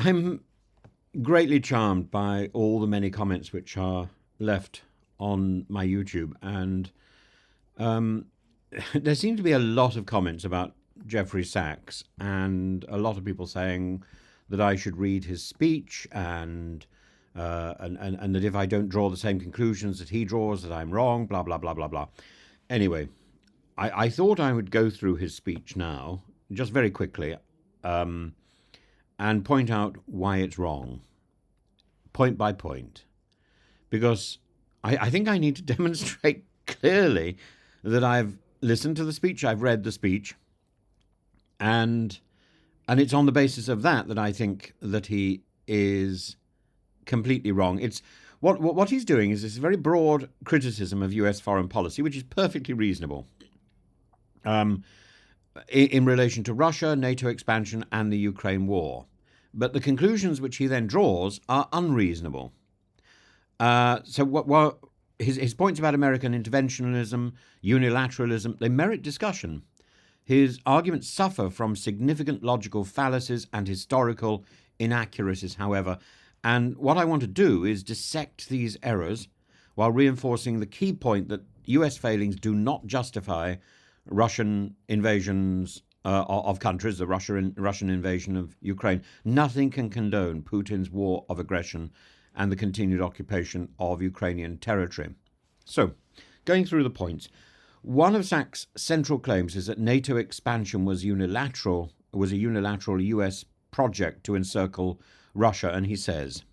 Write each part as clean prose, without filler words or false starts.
I'm greatly charmed by all the many comments which are left on my YouTube, and there seem to be a lot of comments about Jeffrey Sachs, and a lot of people saying that I should read his speech, and that if I don't draw the same conclusions that he draws, that I'm wrong, blah, blah, blah, blah, blah. Anyway, I thought I would go through his speech now, just very quickly, and point out why it's wrong, point by point, because I think I need to demonstrate clearly that I've listened to the speech, I've read the speech, and it's on the basis of that I think that he is completely wrong. It's what he's doing is this very broad criticism of US foreign policy, which is perfectly reasonable, in relation to Russia, NATO expansion, and the Ukraine war. But the conclusions which he then draws are unreasonable. So his points about American interventionism, unilateralism, they merit discussion. His arguments suffer from significant logical fallacies and historical inaccuracies, however, and what I want to do is dissect these errors while reinforcing the key point that US failings do not justify Russian invasions of countries, the Russian invasion of Ukraine. Nothing can condone Putin's war of aggression and the continued occupation of Ukrainian territory. So, going through the points, one of Sachs' central claims is that NATO expansion was a unilateral US project to encircle Russia, and he says,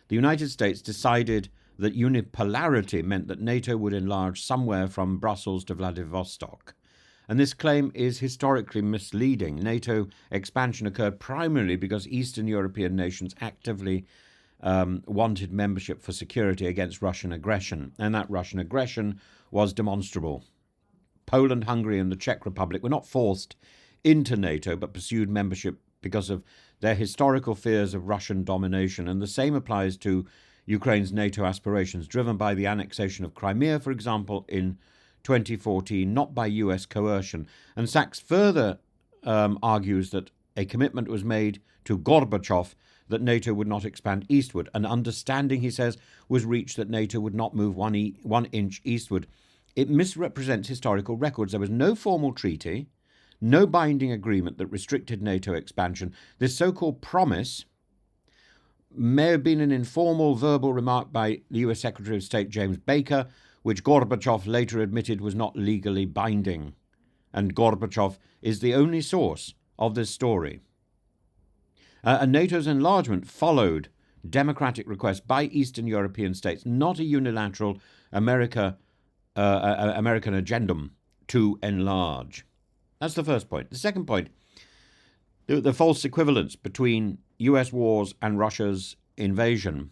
the United States decided that unipolarity meant that NATO would enlarge somewhere from Brussels to Vladivostok. And this claim is historically misleading. NATO expansion occurred primarily because Eastern European nations actively wanted membership for security against Russian aggression, and that Russian aggression was demonstrable. Poland, Hungary, and the Czech Republic were not forced into NATO, but pursued membership because of their historical fears of Russian domination, and the same applies to Ukraine's NATO aspirations, driven by the annexation of Crimea, for example, in 2014, not by US coercion. And Sachs further argues that a commitment was made to Gorbachev that NATO would not expand eastward. An understanding, he says, was reached that NATO would not move 1 inch eastward. It misrepresents historical records. There was no formal treaty, no binding agreement that restricted NATO expansion. This so-called promise may have been an informal verbal remark by the US Secretary of State James Baker, which Gorbachev later admitted was not legally binding. And Gorbachev is the only source of this story. And NATO's enlargement followed democratic requests by Eastern European states, not a unilateral American agendum to enlarge. That's the first point. The second point, the false equivalence between US wars and Russia's invasion.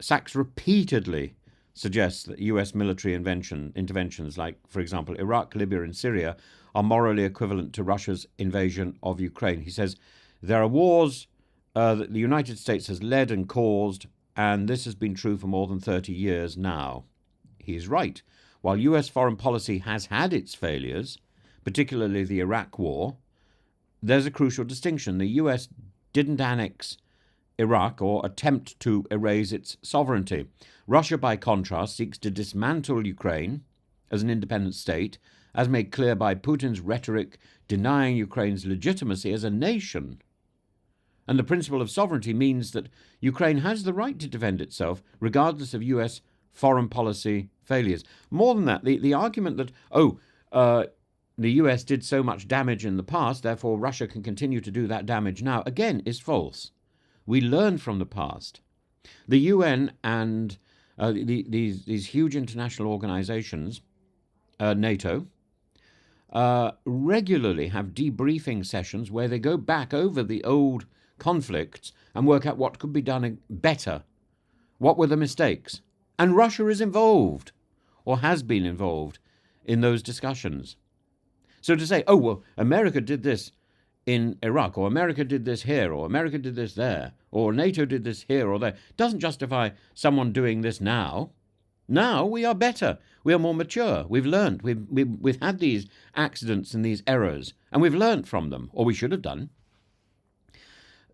Sachs repeatedly suggests that US military interventions like, for example, Iraq, Libya, and Syria are morally equivalent to Russia's invasion of Ukraine. He says there are wars that the United States has led and caused, and this has been true for more than 30 years now. He is right. While US foreign policy has had its failures, particularly the Iraq War, there's a crucial distinction. The US didn't annex Iraq or attempt to erase its sovereignty. Russia, by contrast, seeks to dismantle Ukraine as an independent state, as made clear by Putin's rhetoric denying Ukraine's legitimacy as a nation. And the principle of sovereignty means that Ukraine has the right to defend itself, regardless of US foreign policy failures. More than that, the argument that, the US did so much damage in the past, therefore Russia can continue to do that damage now, again, is false. We learn from the past. The UN and these huge international organizations, NATO, regularly have debriefing sessions where they go back over the old conflicts and work out what could be done better. What were the mistakes? And Russia is involved, or has been involved, in those discussions. So to say, America did this in Iraq, or America did this here, or America did this there, or NATO did this here or there, doesn't justify someone doing this now. Now we are better. We are more mature. We've learned. We've had these accidents and these errors, and we've learned from them, or we should have done.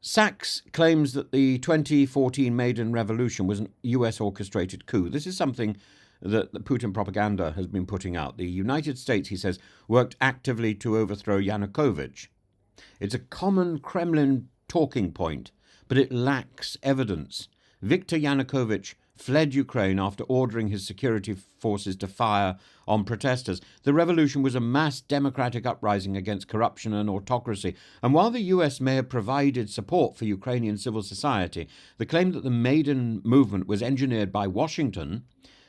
Sachs claims that the 2014 Maidan Revolution was an US orchestrated coup. This is something that the Putin propaganda has been putting out. The United States, he says, worked actively to overthrow Yanukovych. It's a common Kremlin talking point, but it lacks evidence. Viktor Yanukovych fled Ukraine after ordering his security forces to fire on protesters. The revolution was a mass democratic uprising against corruption and autocracy. And while the US may have provided support for Ukrainian civil society, the claim that the Maidan movement was engineered by Washington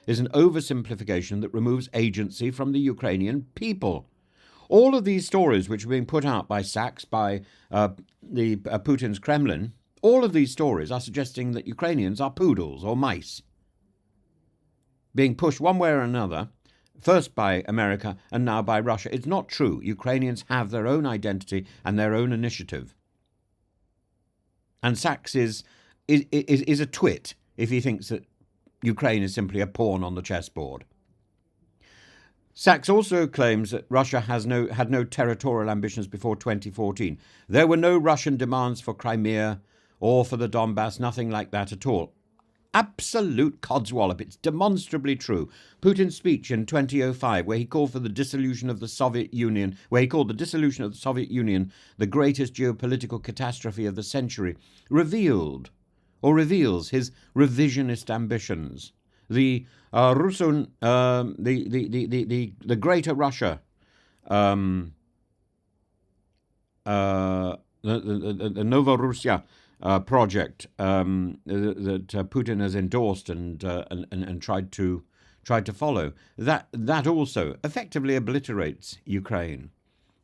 is an oversimplification that removes agency from the Ukrainian people. All of these stories which are being put out by Sachs, by Putin's Kremlin, all of these stories are suggesting that Ukrainians are poodles or mice, being pushed one way or another, first by America and now by Russia. It's not true. Ukrainians have their own identity and their own initiative. And Sachs is a twit if he thinks that Ukraine is simply a pawn on the chessboard. Sachs also claims that Russia had no territorial ambitions before 2014. There were no Russian demands for Crimea or for the Donbass, nothing like that at all. Absolute codswallop. It's demonstrably true. Putin's speech in 2005, where he called for the dissolution of the Soviet Union, the greatest geopolitical catastrophe of the century, reveals his revisionist ambitions. The Greater Russia, the Novorussia project that Putin has endorsed and tried to follow, that also effectively obliterates Ukraine.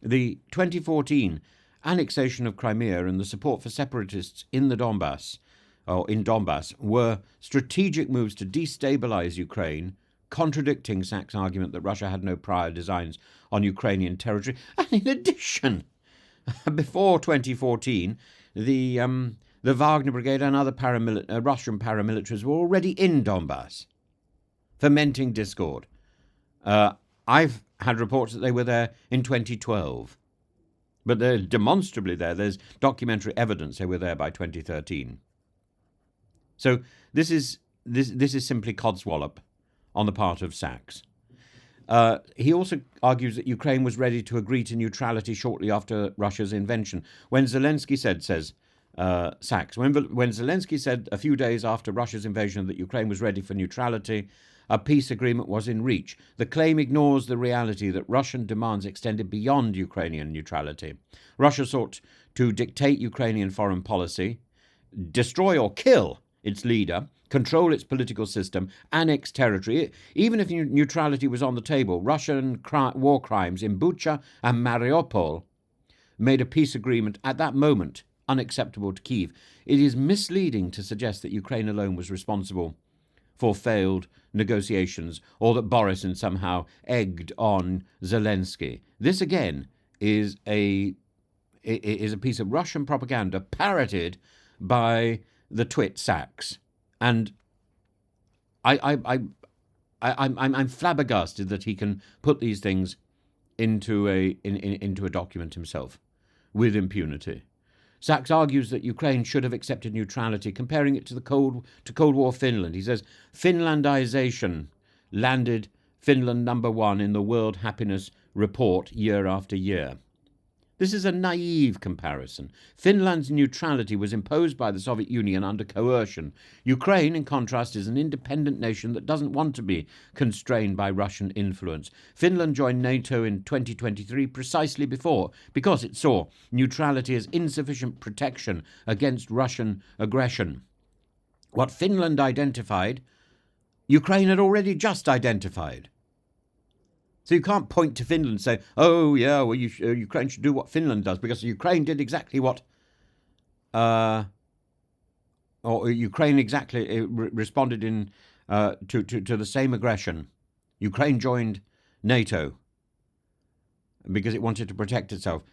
The 2014 annexation of Crimea and the support for separatists in Donbass were strategic moves to destabilize Ukraine, contradicting Sachs' argument that Russia had no prior designs on Ukrainian territory. And in addition, before 2014, the Wagner Brigade and other Russian paramilitaries were already in Donbass, fomenting discord. I've had reports that they were there in 2012, but they're demonstrably there. There's documentary evidence they were there by 2013. So this is simply codswallop on the part of Sachs. He also argues that Ukraine was ready to agree to neutrality shortly after Russia's invasion. When Zelensky says Sachs, when Zelensky said a few days after Russia's invasion that Ukraine was ready for neutrality, a peace agreement was in reach. The claim ignores the reality that Russian demands extended beyond Ukrainian neutrality. Russia sought to dictate Ukrainian foreign policy, destroy or kill its leader, control its political system, annex territory. Even if neutrality was on the table, Russian war crimes in Bucha and Mariupol made a peace agreement at that moment unacceptable to Kyiv. It is misleading to suggest that Ukraine alone was responsible for failed negotiations or that Boris somehow egged on Zelensky. This, again, is a piece of Russian propaganda parroted by the twit Sachs, and I'm flabbergasted that he can put these things into a document himself with impunity. Sachs argues that Ukraine should have accepted neutrality, comparing it to the Cold War Finland. He says Finlandization landed Finland #1 in the World Happiness Report year after year. This is a naive comparison. Finland's neutrality was imposed by the Soviet Union under coercion. Ukraine, in contrast, is an independent nation that doesn't want to be constrained by Russian influence. Finland joined NATO in 2023 precisely because it saw neutrality as insufficient protection against Russian aggression. What Finland identified, Ukraine had already just identified. So you can't point to Finland and say, oh, yeah, well, Ukraine should do what Finland does, because Ukraine did exactly what... Ukraine exactly responded to the same aggression. Ukraine joined NATO because it wanted to protect itself.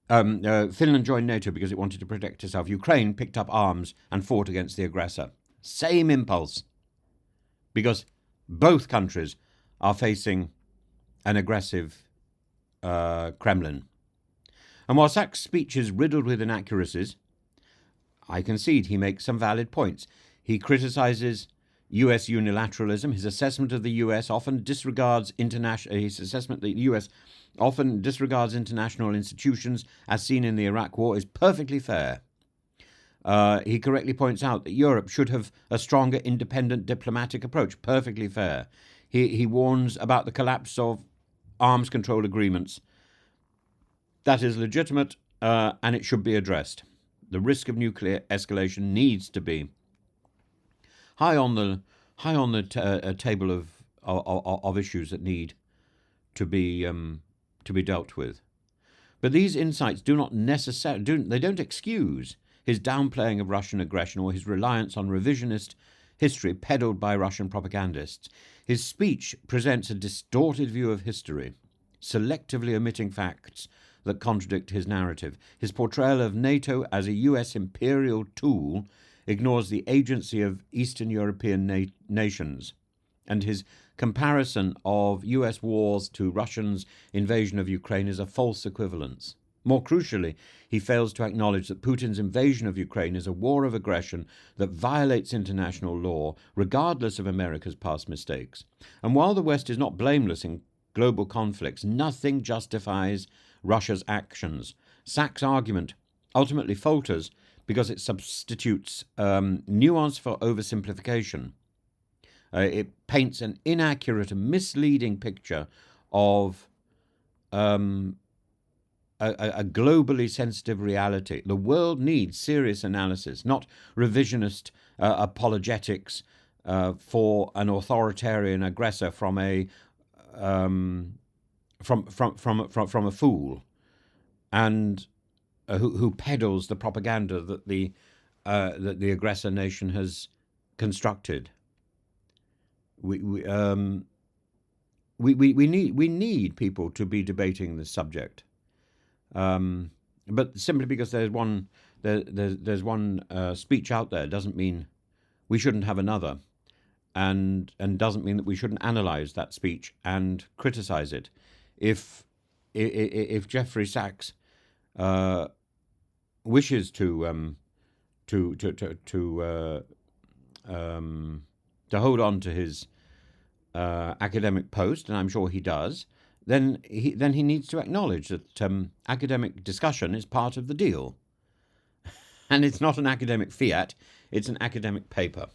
Finland joined NATO because it wanted to protect itself. Ukraine picked up arms and fought against the aggressor. Same impulse. Because both countries are facing an aggressive Kremlin. And while Sachs' speech is riddled with inaccuracies, I concede he makes some valid points. He criticizes U.S. unilateralism. His assessment of the U.S. often disregards international. His assessment that the U.S. often disregards international institutions, as seen in the Iraq War, is perfectly fair. He correctly points out that Europe should have a stronger independent diplomatic approach. Perfectly fair. He warns about the collapse of arms control agreements. That is legitimate, and it should be addressed. The risk of nuclear escalation needs to be high on the table of issues that need to be dealt with. But these insights do not necessarily don't excuse his downplaying of Russian aggression or his reliance on revisionist history peddled by Russian propagandists. His speech presents a distorted view of history, selectively omitting facts that contradict his narrative. His portrayal of NATO as a US imperial tool ignores the agency of Eastern European nations, and his comparison of US wars to Russia's invasion of Ukraine is a false equivalence. More crucially, he fails to acknowledge that Putin's invasion of Ukraine is a war of aggression that violates international law, regardless of America's past mistakes. And while the West is not blameless in global conflicts, nothing justifies Russia's actions. Sachs' argument ultimately falters because it substitutes nuance for oversimplification. It paints an inaccurate and misleading picture of a globally sensitive reality. The world needs serious analysis, not revisionist apologetics for an authoritarian aggressor from a fool, and who peddles the propaganda that the aggressor nation has constructed. We need people to be debating this subject. But simply because there's one speech out there doesn't mean we shouldn't have another, and doesn't mean that we shouldn't analyze that speech and criticize it. If Jeffrey Sachs wishes to hold on to his academic post, and I'm sure he does, then he needs to acknowledge that academic discussion is part of the deal. And it's not an academic fiat, it's an academic paper.